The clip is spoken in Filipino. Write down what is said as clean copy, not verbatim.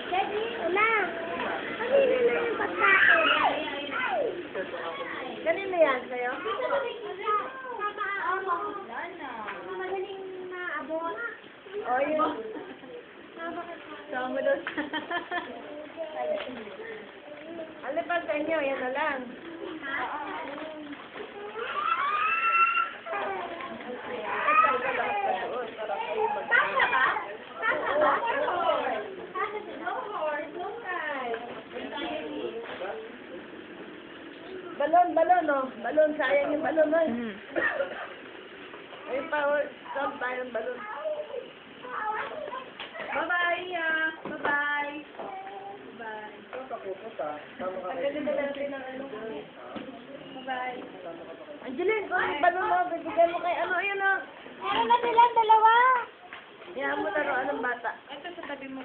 Daddy, wala. Kanina na yung pagkain. Kanino yan sa'yo? Madaling maabot. O, yun. Sama daw siya. Alipad sa inyo, yan na lang. Kasha ba? Kasha ba? Kasha si Lord. Balon, oh. Balon, sayang yung balon, oh. May power, stop tayo ng balon. Bye-bye, bye-bye. Bye. Pagkali na natin ng ano. Bye-bye. Angeline, yung balon mo, bibigyan mo kay ano, yun, oh. Meron na silang dalawa. Yan mo laruan ng bata. Ito sa tabi mo.